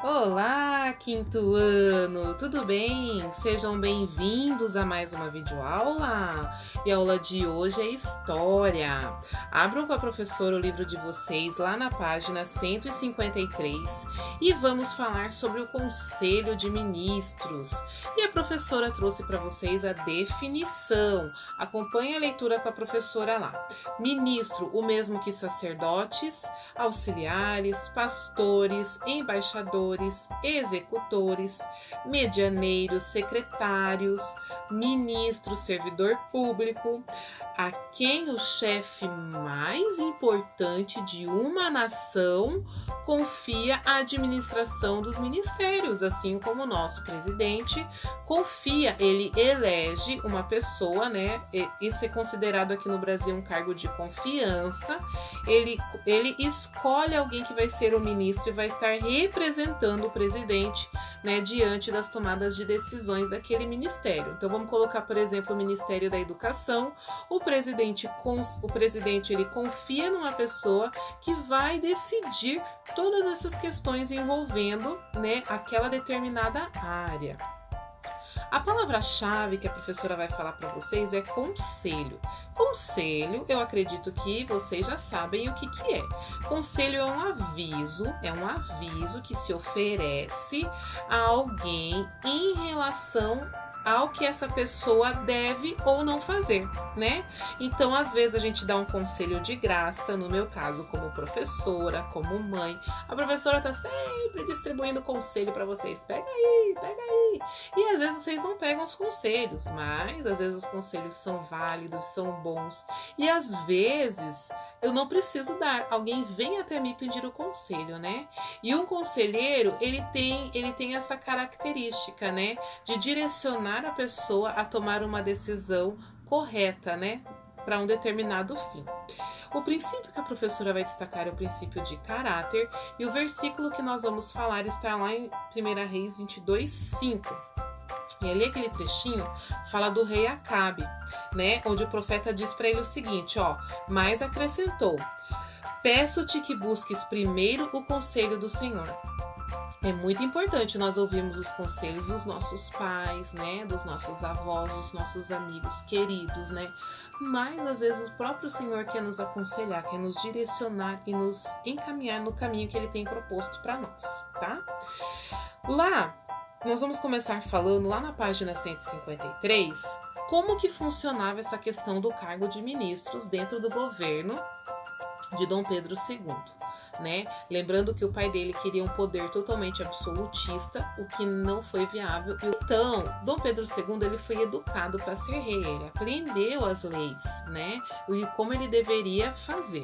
Olá, quinto ano! Tudo bem? Sejam bem-vindos a mais uma videoaula. E a aula de hoje é História. Abram com a professora o livro de vocês lá na página 153 e vamos falar sobre o Conselho de Ministros. E a professora trouxe para vocês a definição. Acompanhe a leitura com a professora lá. Ministro, o mesmo que sacerdotes, auxiliares, pastores, embaixadores, executores, medianeiros, secretários, ministro, servidor público, a quem o chefe mais importante de uma nação confia a administração dos ministérios, assim como o nosso presidente confia, ele elege uma pessoa, né? Isso é considerado aqui no Brasil um cargo de confiança. Ele escolhe alguém que vai ser o ministro e vai estar representando o presidente, né, diante das tomadas de decisões daquele ministério. Então vamos colocar, por exemplo, o Ministério da Educação. O presidente ele confia numa pessoa que vai decidir todas essas questões envolvendo, né, aquela determinada área. A palavra-chave que a professora vai falar para vocês é conselho. Conselho, eu acredito que vocês já sabem o que é. Conselho é um aviso que se oferece a alguém em relação ao que essa pessoa deve ou não fazer, né? Então, às vezes a gente dá um conselho de graça, no meu caso, como professora, como mãe. A professora tá sempre distribuindo conselho para vocês. Pega aí, pega aí. E às vezes vocês não pegam os conselhos, mas às vezes os conselhos são válidos, são bons. E às vezes eu não preciso dar. Alguém vem até mim pedir o conselho, né? E um conselheiro, ele tem essa característica, né? De direcionar a pessoa a tomar uma decisão correta, né, para um determinado fim. O princípio que a professora vai destacar é o princípio de caráter e o versículo que nós vamos falar está lá em 1 Reis 22:5. E ali aquele trechinho fala do rei Acabe, né, onde o profeta diz para ele o seguinte, mas acrescentou: peço-te que busques primeiro o conselho do Senhor. É muito importante nós ouvirmos os conselhos dos nossos pais, né, dos nossos avós, dos nossos amigos queridos, né, mas às vezes o próprio Senhor quer nos aconselhar, quer nos direcionar e nos encaminhar no caminho que Ele tem proposto para nós, tá? Lá, nós vamos começar falando lá na página 153, como que funcionava essa questão do cargo de ministros dentro do governo de Dom Pedro II. Né? Lembrando que o pai dele queria um poder totalmente absolutista, o que não foi viável. Então, Dom Pedro II ele foi educado para ser rei, ele aprendeu as leis, né? E como ele deveria fazer,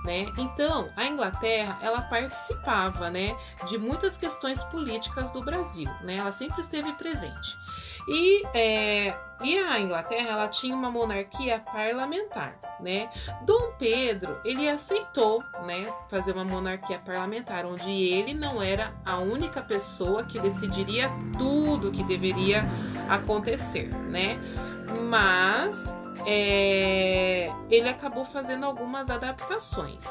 né? Então, a Inglaterra ela participava, né, de muitas questões políticas do Brasil, né? Ela sempre esteve presente. E a Inglaterra ela tinha uma monarquia parlamentar, né? Dom Pedro ele aceitou, né, fazer uma monarquia parlamentar, onde ele não era a única pessoa que decidiria tudo que deveria acontecer, né? Mas ele acabou fazendo algumas adaptações.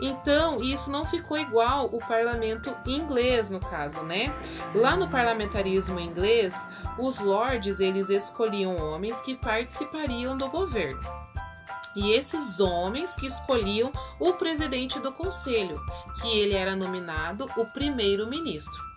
Então, isso não ficou igual o parlamento inglês, no caso, né? Lá no parlamentarismo inglês, os lords, eles escolhiam homens que participariam do governo. E esses homens que escolhiam o presidente do conselho, que ele era nominado o primeiro-ministro.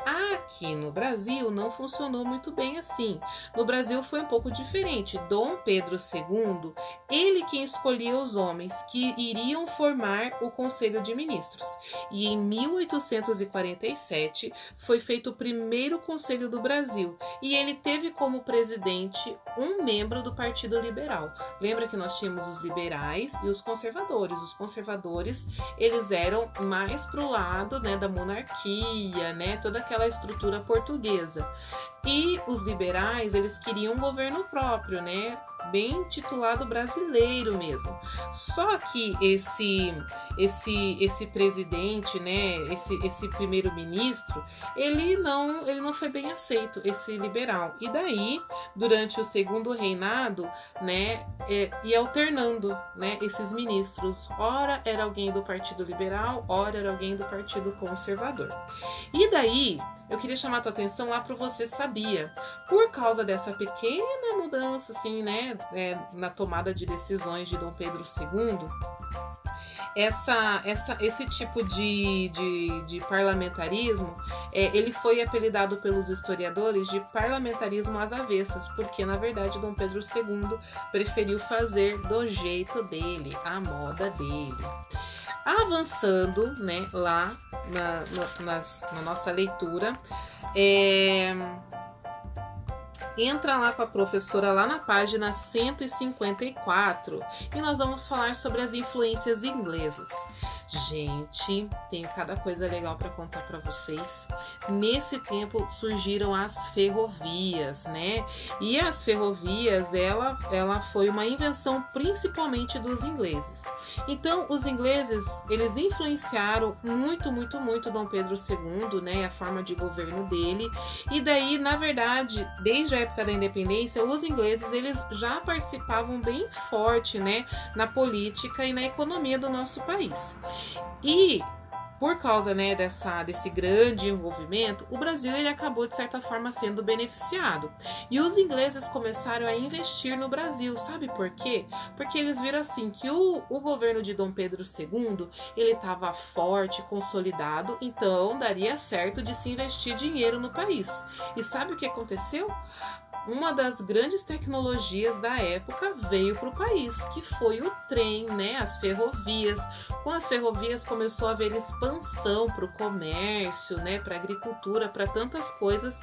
Aqui no Brasil não funcionou muito bem assim. No Brasil foi um pouco diferente. Dom Pedro II, ele quem escolhia os homens que iriam formar o Conselho de Ministros. E em 1847 foi feito o primeiro Conselho do Brasil. E ele teve como presidente um membro do Partido Liberal. Lembra que nós tínhamos os liberais e os conservadores. Os conservadores, eles eram mais pro lado, né, da monarquia, né, toda aquela estrutura portuguesa. E os liberais, eles queriam um governo próprio, né? Bem titulado brasileiro mesmo. Só que esse presidente, né, esse primeiro-ministro, ele não foi bem aceito, esse liberal. E daí, durante o segundo reinado, né, ia alternando, né, esses ministros. Ora era alguém do Partido Liberal, ora era alguém do Partido Conservador. E daí, eu queria chamar a tua atenção lá para Você Sabia. Por causa dessa pequena mudança, assim, né, na tomada de decisões de Dom Pedro II, esse tipo de parlamentarismo, ele foi apelidado pelos historiadores de parlamentarismo às avessas, porque, na verdade, Dom Pedro II preferiu fazer do jeito dele, à moda dele. Avançando, né, lá na nossa leitura, entra lá com a professora lá na página 154 e nós vamos falar sobre as influências inglesas. Gente, tenho cada coisa legal para contar para vocês. Nesse tempo surgiram as ferrovias, né? E as ferrovias, ela foi uma invenção principalmente dos ingleses. Então, os ingleses, eles influenciaram muito Dom Pedro II, né? A forma de governo dele. E daí, na verdade, desde a época da independência, os ingleses, eles já participavam bem forte, né? Na política e na economia do nosso país. E por causa, né, desse grande envolvimento, o Brasil ele acabou de certa forma sendo beneficiado. E os ingleses começaram a investir no Brasil, sabe por quê? Porque eles viram assim que o governo de Dom Pedro II ele estava forte, consolidado, então daria certo de se investir dinheiro no país. E sabe o que aconteceu? Uma das grandes tecnologias da época veio para o país, que foi o trem, né? As ferrovias. Com as ferrovias começou a haver expansão para o comércio, né? Para a agricultura, para tantas coisas.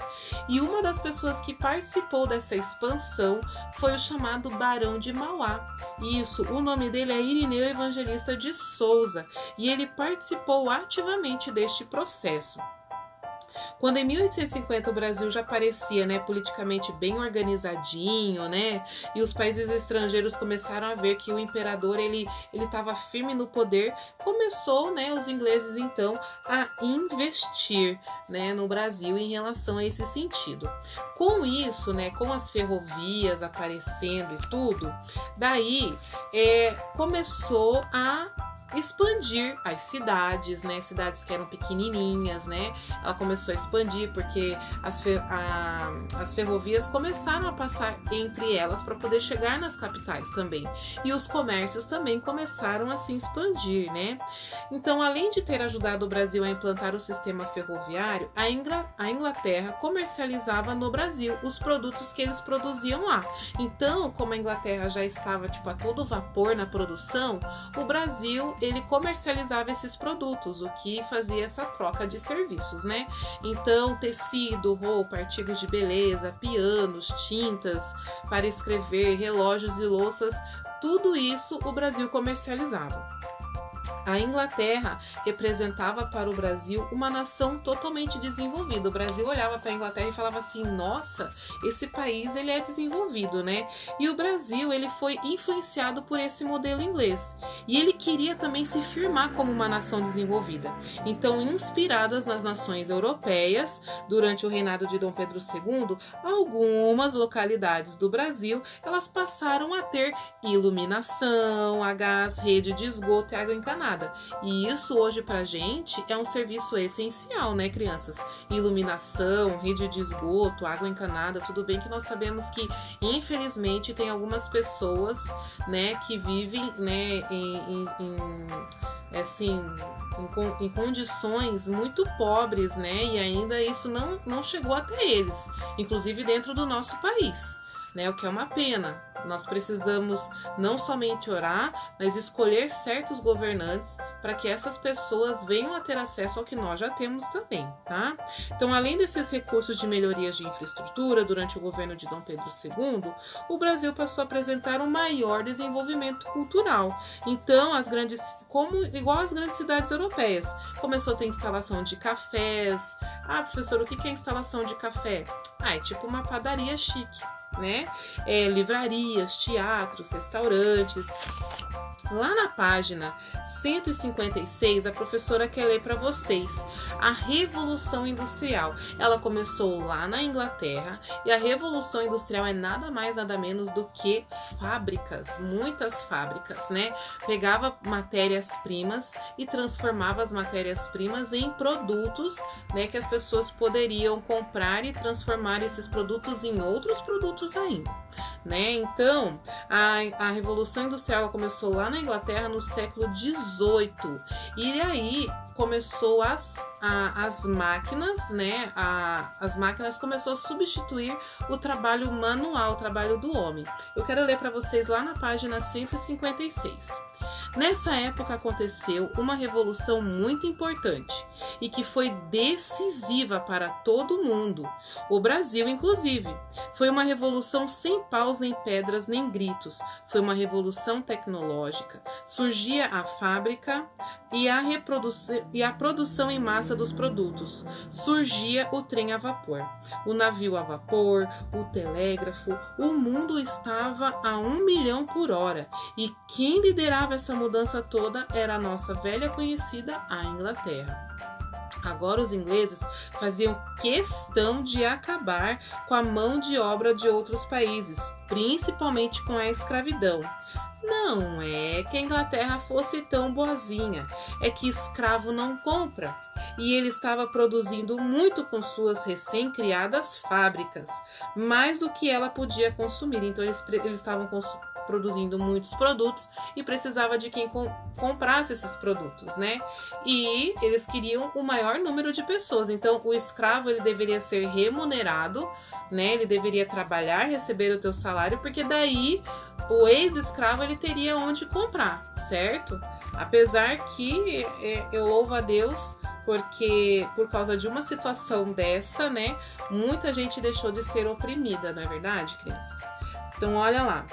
E uma das pessoas que participou dessa expansão foi o chamado Barão de Mauá. Isso, o nome dele é Irineu Evangelista de Souza e ele participou ativamente deste processo. Quando em 1850 o Brasil já parecia, né, politicamente bem organizadinho, né, e os países estrangeiros começaram a ver que o imperador ele estava firme no poder, começou, né, os ingleses então a investir, né, no Brasil em relação a esse sentido. Com isso, né, com as ferrovias aparecendo e tudo, daí começou a expandir as cidades, né? Cidades que eram pequenininhas, né? Ela começou a expandir porque as ferrovias começaram a passar entre elas para poder chegar nas capitais também. E os comércios também começaram a se expandir, né? Então, além de ter ajudado o Brasil a implantar o sistema ferroviário, a Inglaterra comercializava no Brasil os produtos que eles produziam lá. Então, como a Inglaterra já estava a todo vapor na produção, o Brasil ele comercializava esses produtos, o que fazia essa troca de serviços, né? Então, tecido, roupa, artigos de beleza, pianos, tintas para escrever, relógios e louças, tudo isso o Brasil comercializava. A Inglaterra representava para o Brasil uma nação totalmente desenvolvida. O Brasil olhava para a Inglaterra e falava assim, nossa, esse país ele é desenvolvido, né? E o Brasil ele foi influenciado por esse modelo inglês. E ele queria também se firmar como uma nação desenvolvida. Então, inspiradas nas nações europeias, durante o reinado de Dom Pedro II, algumas localidades do Brasil, elas passaram a ter iluminação, a gás, rede de esgoto e água encanada. E isso hoje pra gente é um serviço essencial, né, crianças? Iluminação, rede de esgoto, água encanada, tudo bem que nós sabemos que, infelizmente, tem algumas pessoas, né, que vivem, né, em condições muito pobres, né, e ainda isso não chegou até eles, inclusive dentro do nosso país. né? O que é uma pena. Nós precisamos não somente orar, mas escolher certos governantes para que essas pessoas venham a ter acesso ao que nós já temos também, tá? Então, além desses recursos de melhorias de infraestrutura durante o governo de Dom Pedro II, o Brasil passou a apresentar um maior desenvolvimento cultural. Então, igual as grandes cidades europeias, começou a ter instalação de cafés. Ah, professor, o que é instalação de café? Ah, é tipo uma padaria chique, né? Livrarias, teatros, restaurantes. Lá na página 156, a professora quer ler para vocês a Revolução Industrial. Ela começou lá na Inglaterra e a Revolução Industrial é nada mais, nada menos do que fábricas, muitas fábricas, né? Pegava matérias-primas e transformava as matérias-primas em produtos, né, que as pessoas poderiam comprar e transformar esses produtos em outros produtos ainda, né? Então, a Revolução Industrial começou lá na Inglaterra no século XVIII e aí começou as máquinas, né? As máquinas começou a substituir o trabalho manual, o trabalho do homem. Eu quero ler para vocês lá na página 156. Nessa época aconteceu uma revolução muito importante e que foi decisiva para todo o mundo, o Brasil inclusive. Foi uma revolução sem paus nem pedras nem gritos, foi uma revolução tecnológica. Surgia a fábrica e a produção em massa dos produtos. Surgia o trem a vapor, o navio a vapor, o telégrafo. O mundo estava a 1 milhão por hora e quem liderava essa mudança toda era a nossa velha conhecida, a Inglaterra. Agora os ingleses faziam questão de acabar com a mão de obra de outros países, principalmente com a escravidão. Não é que a Inglaterra fosse tão boazinha, é que escravo não compra. E ele estava produzindo muito com suas recém-criadas fábricas, mais do que ela podia consumir. Então eles estavam produzindo muitos produtos e precisava de quem comprasse esses produtos, né? E eles queriam o maior número de pessoas. Então o escravo ele deveria ser remunerado, né? Ele deveria trabalhar, receber o teu salário, porque daí o ex-escravo ele teria onde comprar, certo? Apesar que eu louvo a Deus porque por causa de uma situação dessa, né, muita gente deixou de ser oprimida, não é verdade, crianças? Então olha lá.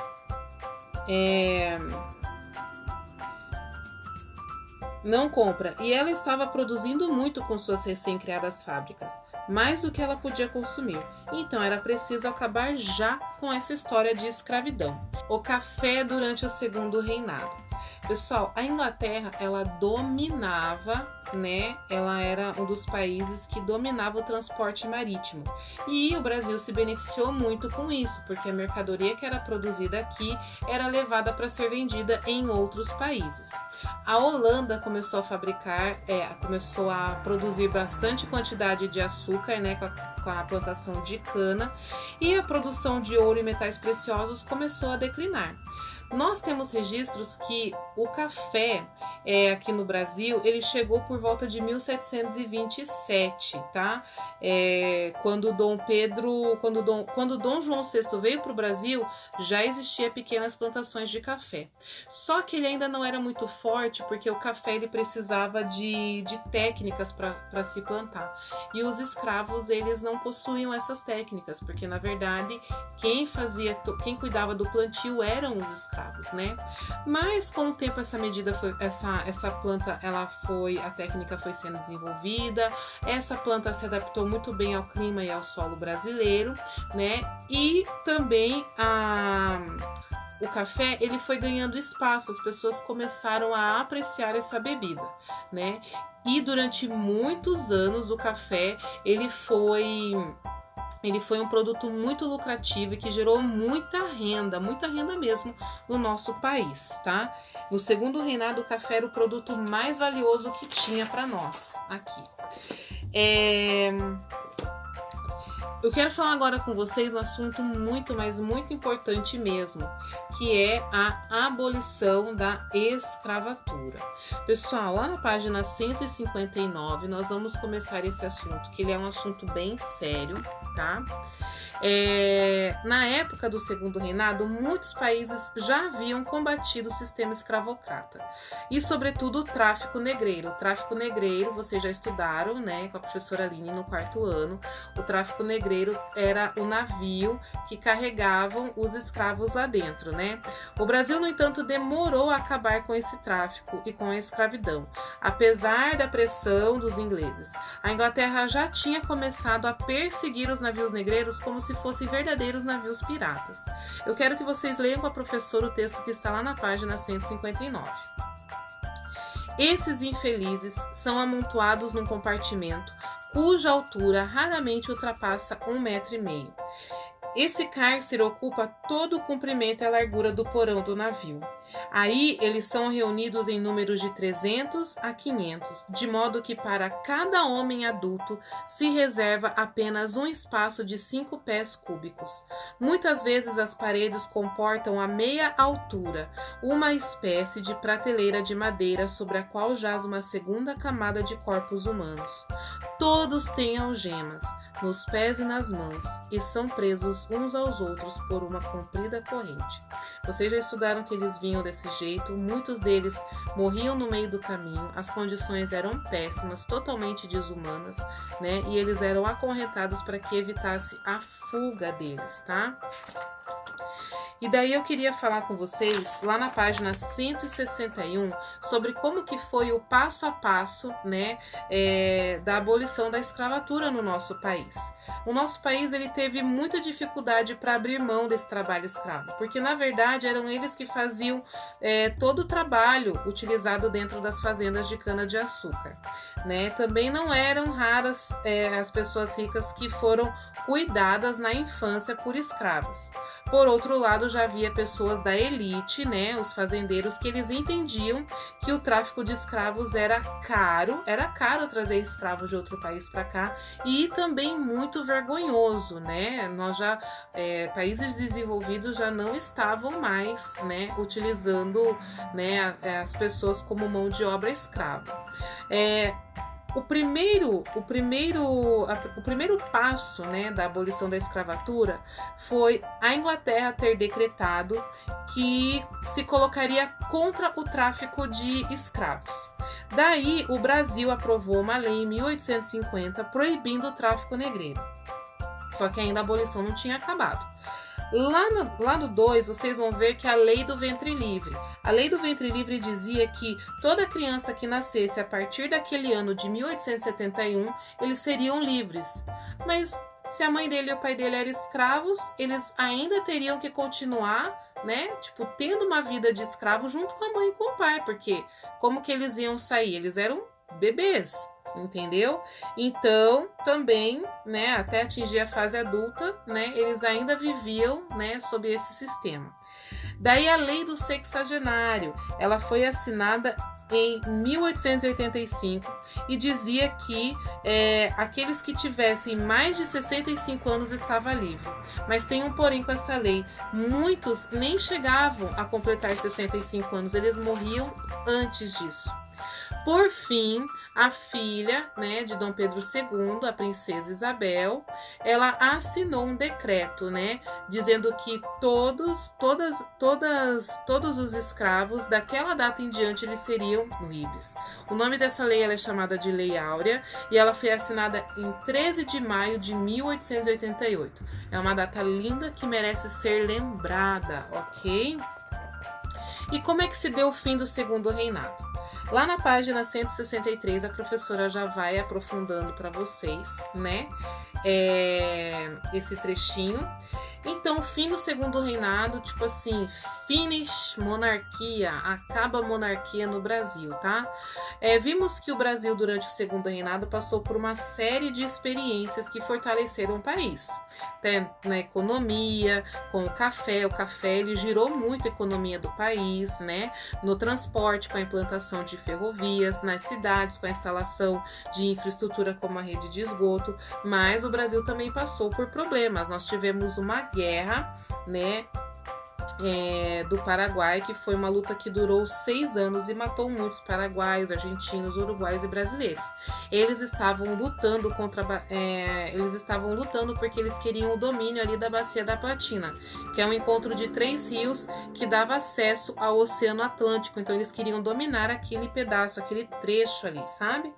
Não compra. E ela estava produzindo muito com suas recém-criadas fábricas, mais do que ela podia consumir. Então era preciso acabar já com essa história de escravidão. O café durante o segundo reinado. Pessoal, a Inglaterra, ela dominava, né? Ela era um dos países que dominava o transporte marítimo. E o Brasil se beneficiou muito com isso, porque a mercadoria que era produzida aqui era levada para ser vendida em outros países. A Holanda começou a produzir bastante quantidade de açúcar, né? Com a plantação de cana, e a produção de ouro e metais preciosos começou a declinar. Nós temos registros que o café aqui no Brasil, ele chegou por volta de 1727, tá? Quando Dom João VI veio para o Brasil, já existia pequenas plantações de café. Só que ele ainda não era muito forte, porque o café ele precisava de técnicas para se plantar. E os escravos, eles não possuíam essas técnicas, porque na verdade quem cuidava do plantio eram os escravos, né? Mas com o tempo essa planta, a técnica foi sendo desenvolvida, essa planta se adaptou muito bem ao clima e ao solo brasileiro, né? E também o café, ele foi ganhando espaço, as pessoas começaram a apreciar essa bebida, né? E durante muitos anos o café, ele foi um produto muito lucrativo e que gerou muita renda mesmo no nosso país, tá? No segundo reinado, o café era o produto mais valioso que tinha para nós aqui. Eu quero falar agora com vocês um assunto muito, mas muito importante mesmo, que é a abolição da escravatura. Pessoal, lá na página 159, nós vamos começar esse assunto, que ele é um assunto bem sério, tá? Na época do Segundo Reinado, muitos países já haviam combatido o sistema escravocrata e, sobretudo, o tráfico negreiro. O tráfico negreiro, vocês já estudaram, né, com a professora Aline no 4º ano. O tráfico negreiro era o navio que carregavam os escravos lá dentro, né? O Brasil, no entanto, demorou a acabar com esse tráfico e com a escravidão, apesar da pressão dos ingleses. A Inglaterra já tinha começado a perseguir os navios negreiros como se fossem verdadeiros navios piratas. Eu quero que vocês leiam com a professora o texto que está lá na página 159. Esses infelizes são amontoados num compartimento cuja altura raramente ultrapassa 1,5 metro. Esse cárcere ocupa todo o comprimento e a largura do porão do navio. Aí eles são reunidos em números de 300 a 500, de modo que para cada homem adulto se reserva apenas um espaço de 5 pés cúbicos. Muitas vezes as paredes comportam a meia altura, uma espécie de prateleira de madeira sobre a qual jaz uma segunda camada de corpos humanos. Todos têm algemas nos pés e nas mãos e são presos uns aos outros por uma comprida corrente. Vocês já estudaram que eles vinham desse jeito, muitos deles morriam no meio do caminho, as condições eram péssimas, totalmente desumanas, né? E eles eram acorrentados para que evitasse a fuga deles, tá? E daí eu queria falar com vocês, lá na página 161, sobre como que foi o passo a passo, né, da abolição da escravatura no nosso país. O nosso país, ele teve muita dificuldade para abrir mão desse trabalho escravo, porque na verdade eram eles que faziam todo o trabalho utilizado dentro das fazendas de cana-de-açúcar, né? Também não eram raras as pessoas ricas que foram cuidadas na infância por escravos. Por outro lado, já havia pessoas da elite, né, os fazendeiros, que eles entendiam que o tráfico de escravos era caro trazer escravos de outro país para cá e também muito vergonhoso, né? Países desenvolvidos já não estavam mais, né, utilizando, né, as pessoas como mão de obra escrava. O primeiro passo, né, da abolição da escravatura foi a Inglaterra ter decretado que se colocaria contra o tráfico de escravos. Daí, o Brasil aprovou uma lei em 1850 proibindo o tráfico negreiro. Só que ainda a abolição não tinha acabado. Lá no 2, vocês vão ver que a lei do ventre livre. A lei do ventre livre dizia que toda criança que nascesse a partir daquele ano de 1871, eles seriam livres. Mas se a mãe dele e o pai dele eram escravos, eles ainda teriam que continuar, né, tendo uma vida de escravo junto com a mãe e com o pai, porque como que eles iam sair? Eles eram bebês, entendeu? Então, também, né, até atingir a fase adulta, né, eles ainda viviam, né, sob esse sistema. Daí a lei do sexagenário, ela foi assinada em 1885 e dizia que aqueles que tivessem mais de 65 anos estavam livres. Mas tem um porém com essa lei, muitos nem chegavam a completar 65 anos, eles morriam antes disso. Por fim, a filha, né, de Dom Pedro II, a princesa Isabel, ela assinou um decreto, né, dizendo que todos os escravos daquela data em diante eles seriam livres. O nome dessa lei ela é chamada de Lei Áurea e ela foi assinada em 13 de maio de 1888. É uma data linda que merece ser lembrada, ok? E como é que se deu o fim do Segundo Reinado? Lá na página 163, a professora já vai aprofundando para vocês, né, esse trechinho. Então, fim do segundo reinado, tipo assim, finish monarquia, acaba a monarquia no Brasil, tá? Vimos que o Brasil, durante o segundo reinado, passou por uma série de experiências que fortaleceram o país. Na economia, com o café ele girou muito a economia do país, né? No transporte, com a implantação de ferrovias, nas cidades, com a instalação de infraestrutura como a rede de esgoto, mas o Brasil também passou por problemas. Nós tivemos uma guerra, né, do Paraguai, que foi uma luta que durou 6 anos e matou muitos paraguaios, argentinos, uruguaios e brasileiros. Eles estavam lutando porque eles queriam o domínio ali da Bacia da Platina, que é um encontro de 3 rios que dava acesso ao Oceano Atlântico. Então eles queriam dominar aquele pedaço, aquele trecho ali, sabe?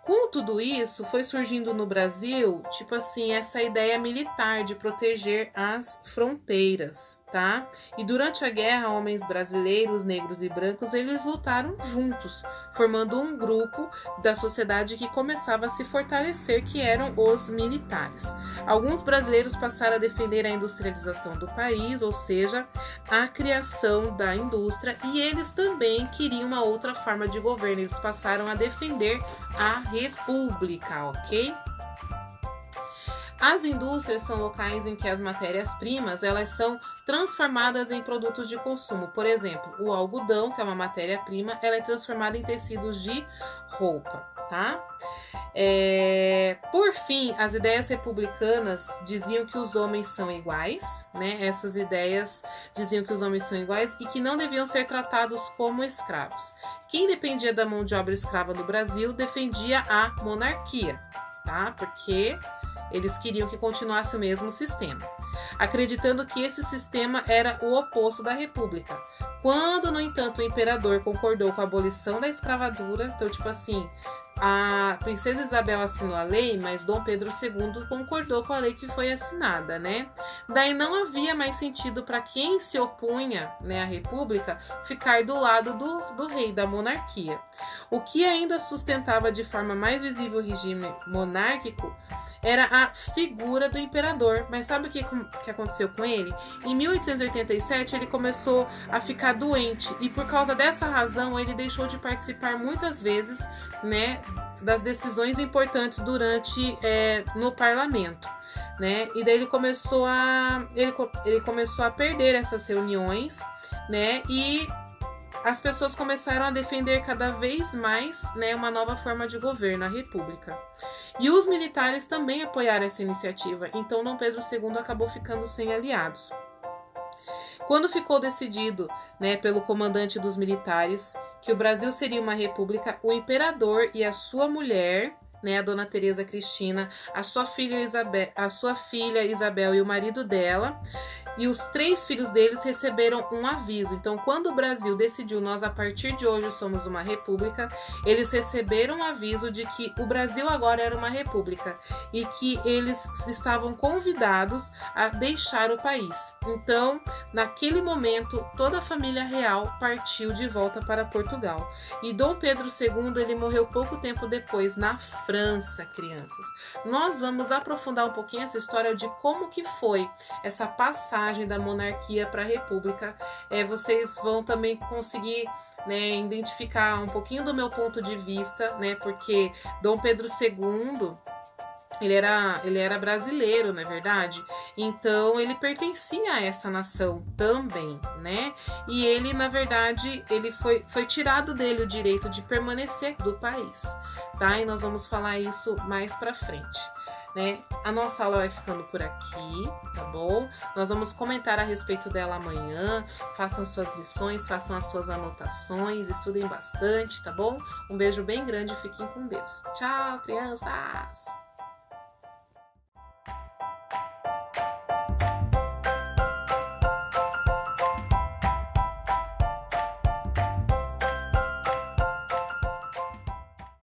Com tudo isso, foi surgindo no Brasil, tipo assim, essa ideia militar de proteger as fronteiras, tá? E durante a guerra, homens brasileiros, negros e brancos, eles lutaram juntos, formando um grupo da sociedade que começava a se fortalecer, que eram os militares. Alguns brasileiros passaram a defender a industrialização do país, ou seja, a criação da indústria, e eles também queriam uma outra forma de governo, eles passaram a defender a república, ok? As indústrias são locais em que as matérias-primas elas são transformadas em produtos de consumo. Por exemplo, o algodão, que é uma matéria-prima, ela é transformada em tecidos de roupa, tá? Por fim, as ideias republicanas diziam que os homens são iguais, né? Essas ideias diziam que os homens são iguais e que não deviam ser tratados como escravos. Quem dependia da mão de obra escrava no Brasil defendia a monarquia, tá? Porque eles queriam que continuasse o mesmo sistema, acreditando que esse sistema era o oposto da república. Quando, no entanto, o imperador concordou com a abolição da escravatura, então, tipo assim, a princesa Isabel assinou a lei, mas Dom Pedro II concordou com a lei que foi assinada, né? Daí não havia mais sentido para quem se opunha, né, à república ficar do lado do rei, da monarquia. O que ainda sustentava de forma mais visível o regime monárquico era a figura do imperador. Mas sabe o que aconteceu com ele? Em 1887 ele começou a ficar doente e por causa dessa razão ele deixou de participar muitas vezes, né, das decisões importantes no parlamento, né? E daí ele começou a perder essas reuniões, né? E as pessoas começaram a defender cada vez mais, né, uma nova forma de governo, a república. E os militares também apoiaram essa iniciativa, então Dom Pedro II acabou ficando sem aliados. Quando ficou decidido, né, pelo comandante dos militares que o Brasil seria uma república, o imperador e a sua mulher, né, a dona Teresa Cristina, a sua filha Isabel e o marido dela, e os 3 filhos deles receberam um aviso. Então, quando o Brasil decidiu, nós a partir de hoje somos uma república, eles receberam um aviso de que o Brasil agora era uma república e que eles estavam convidados a deixar o país. Então, naquele momento, toda a família real partiu de volta para Portugal. E Dom Pedro II, ele morreu pouco tempo depois, na França, crianças. Nós vamos aprofundar um pouquinho essa história de como que foi essa passagem da monarquia para a república. Vocês vão também conseguir, né, identificar um pouquinho do meu ponto de vista, né, porque Dom Pedro II ele era brasileiro, não é verdade? Então ele pertencia a essa nação também, né? E ele, na verdade, ele foi tirado dele o direito de permanecer do país, tá? E nós vamos falar isso mais pra frente, né? A nossa aula vai ficando por aqui, tá bom? Nós vamos comentar a respeito dela amanhã. Façam suas lições, façam as suas anotações, estudem bastante, tá bom? Um beijo bem grande e fiquem com Deus. Tchau, crianças!